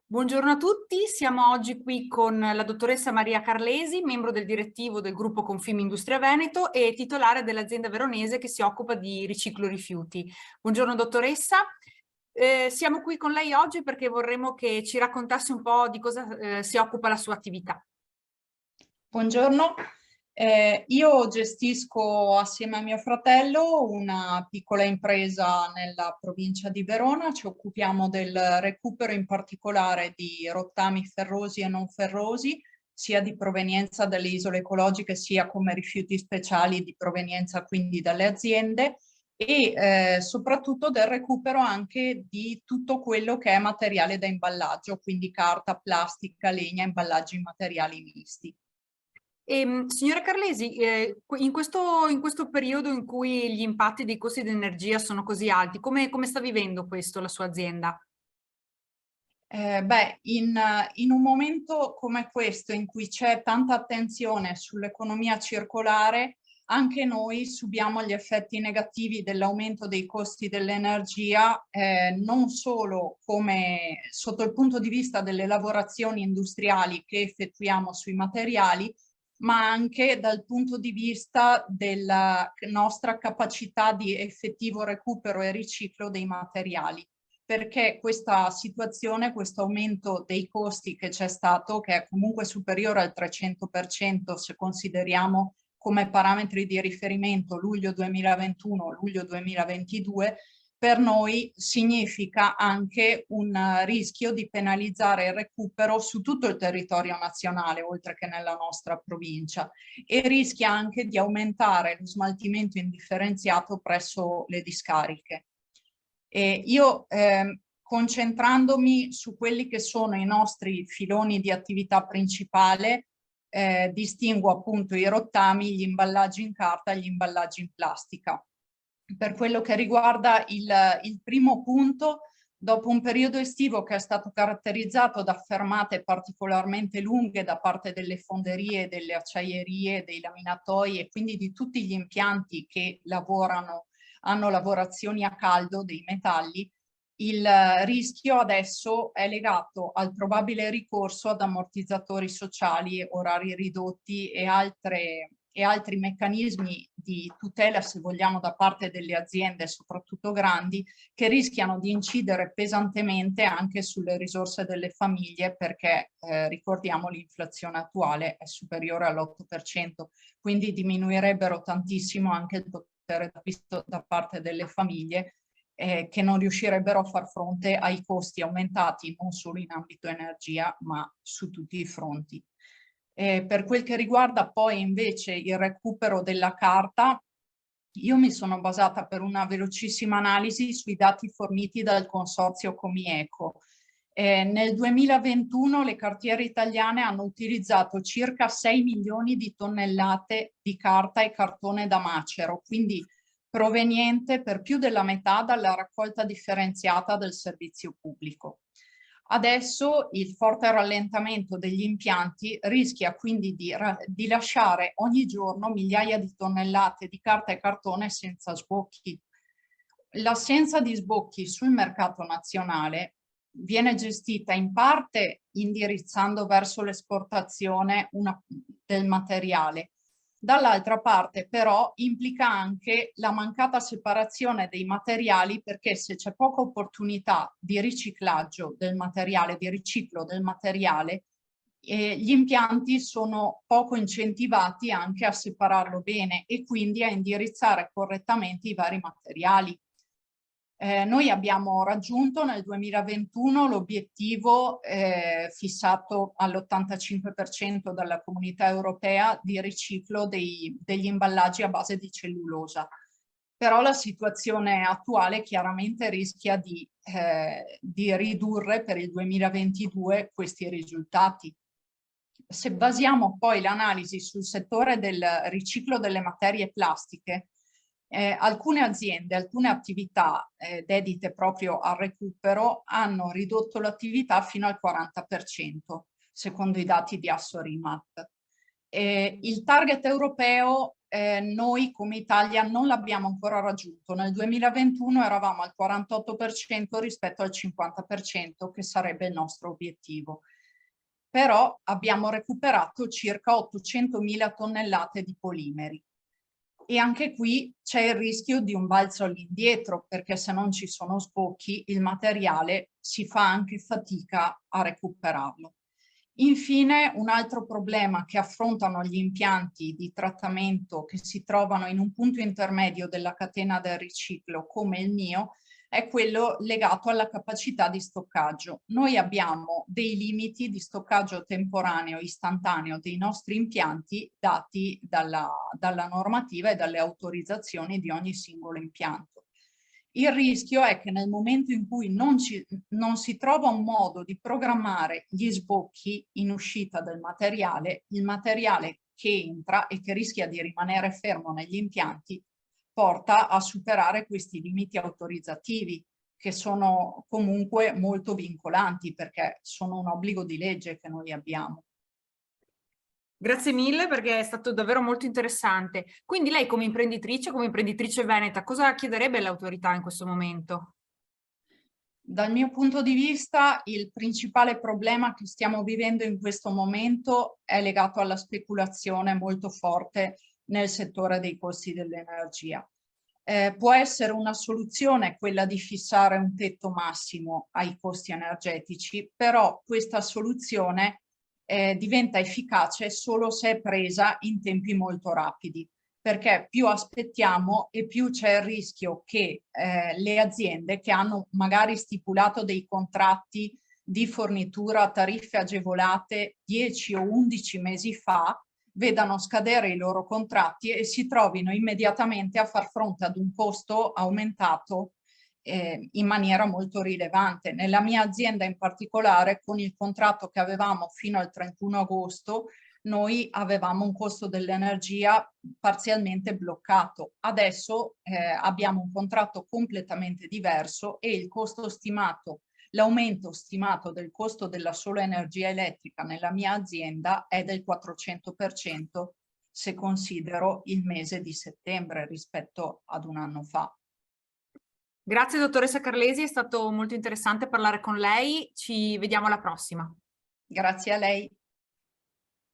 Buongiorno a tutti, siamo oggi qui con la dottoressa Maria Carlesi, membro del direttivo del gruppo Confimindustria Veneto e titolare dell'azienda veronese che si occupa di riciclo rifiuti. Buongiorno dottoressa, siamo qui con lei oggi perché vorremmo che ci raccontasse un po' di cosa si occupa la sua attività. Buongiorno, io gestisco assieme a mio fratello una piccola impresa nella provincia di Verona. Ci occupiamo del recupero in particolare di rottami ferrosi e non ferrosi, sia di provenienza dalle isole ecologiche sia come rifiuti speciali di provenienza quindi dalle aziende e soprattutto del recupero anche di tutto quello che è materiale da imballaggio, quindi carta, plastica, legna, imballaggi in materiali misti. Signora Carlesi, in questo periodo in cui gli impatti dei costi di energia sono così alti, come sta vivendo questo la sua azienda? In un momento come questo, in cui c'è tanta attenzione sull'economia circolare, anche noi subiamo gli effetti negativi dell'aumento dei costi dell'energia, non solo come sotto il punto di vista delle lavorazioni industriali che effettuiamo sui materiali, ma anche dal punto di vista della nostra capacità di effettivo recupero e riciclo dei materiali, perché questa situazione, questo aumento dei costi che c'è stato, che è comunque superiore al 300% se consideriamo come parametri di riferimento luglio 2021, luglio 2022, per noi significa anche un rischio di penalizzare il recupero su tutto il territorio nazionale, oltre che nella nostra provincia, e rischia anche di aumentare lo smaltimento indifferenziato presso le discariche. Concentrandomi su quelli che sono i nostri filoni di attività principale, distingo appunto i rottami, gli imballaggi in carta e gli imballaggi in plastica. Per quello che riguarda il primo punto, dopo un periodo estivo che è stato caratterizzato da fermate particolarmente lunghe da parte delle fonderie, delle acciaierie, dei laminatoi e quindi di tutti gli impianti che hanno lavorazioni a caldo dei metalli, il rischio adesso è legato al probabile ricorso ad ammortizzatori sociali, orari ridotti e altri meccanismi di tutela, se vogliamo, da parte delle aziende, soprattutto grandi, che rischiano di incidere pesantemente anche sulle risorse delle famiglie, perché ricordiamo l'inflazione attuale è superiore all'8%, quindi diminuirebbero tantissimo anche il potere d'acquisto da parte delle famiglie, che non riuscirebbero a far fronte ai costi aumentati non solo in ambito energia, ma su tutti i fronti. Per quel che riguarda poi invece il recupero della carta, io mi sono basata per una velocissima analisi sui dati forniti dal consorzio Comieco. Nel 2021 le cartiere italiane hanno utilizzato circa 6 milioni di tonnellate di carta e cartone da macero, quindi proveniente per più della metà dalla raccolta differenziata del servizio pubblico. Adesso il forte rallentamento degli impianti rischia quindi di lasciare ogni giorno migliaia di tonnellate di carta e cartone senza sbocchi. L'assenza di sbocchi sul mercato nazionale viene gestita in parte indirizzando verso l'esportazione del materiale. Dall'altra parte però implica anche la mancata separazione dei materiali, perché se c'è poca opportunità di riciclaggio del materiale, di riciclo del materiale, gli impianti sono poco incentivati anche a separarlo bene e quindi a indirizzare correttamente i vari materiali. Noi abbiamo raggiunto nel 2021 l'obiettivo fissato all'85% dalla Comunità Europea di riciclo degli imballaggi a base di cellulosa. Però la situazione attuale chiaramente rischia di ridurre per il 2022 questi risultati. Se basiamo poi l'analisi sul settore del riciclo delle materie plastiche, alcune aziende, alcune attività dedite proprio al recupero hanno ridotto l'attività fino al 40%, secondo i dati di Assorimat. Il target europeo noi come Italia non l'abbiamo ancora raggiunto. Nel 2021 eravamo al 48% rispetto al 50% che sarebbe il nostro obiettivo. Però abbiamo recuperato circa 800.000 tonnellate di polimeri. E anche qui c'è il rischio di un balzo all'indietro, perché se non ci sono sbocchi il materiale si fa anche fatica a recuperarlo. Infine, un altro problema che affrontano gli impianti di trattamento che si trovano in un punto intermedio della catena del riciclo, come il mio, è quello legato alla capacità di stoccaggio. Noi abbiamo dei limiti di stoccaggio temporaneo, istantaneo dei nostri impianti dati dalla normativa e dalle autorizzazioni di ogni singolo impianto. Il rischio è che nel momento in cui non si trova un modo di programmare gli sbocchi in uscita del materiale, il materiale che entra e che rischia di rimanere fermo negli impianti porta a superare questi limiti autorizzativi, che sono comunque molto vincolanti perché sono un obbligo di legge che noi abbiamo. Grazie mille perché è stato davvero molto interessante. Quindi lei come imprenditrice veneta, cosa chiederebbe alle autorità in questo momento? Dal mio punto di vista, il principale problema che stiamo vivendo in questo momento è legato alla speculazione molto forte nel settore dei costi dell'energia. Può essere una soluzione quella di fissare un tetto massimo ai costi energetici, però questa soluzione diventa efficace solo se è presa in tempi molto rapidi, perché più aspettiamo e più c'è il rischio che le aziende che hanno magari stipulato dei contratti di fornitura a tariffe agevolate 10 o 11 mesi fa vedano scadere i loro contratti e si trovino immediatamente a far fronte ad un costo aumentato in maniera molto rilevante. Nella mia azienda in particolare, con il contratto che avevamo fino al 31 agosto, noi avevamo un costo dell'energia parzialmente bloccato. Adesso abbiamo un contratto completamente diverso e il costo stimato, l'aumento stimato del costo della sola energia elettrica nella mia azienda è del 400% se considero il mese di settembre rispetto ad un anno fa. Grazie dottoressa Carlesi, è stato molto interessante parlare con lei, ci vediamo alla prossima. Grazie a lei.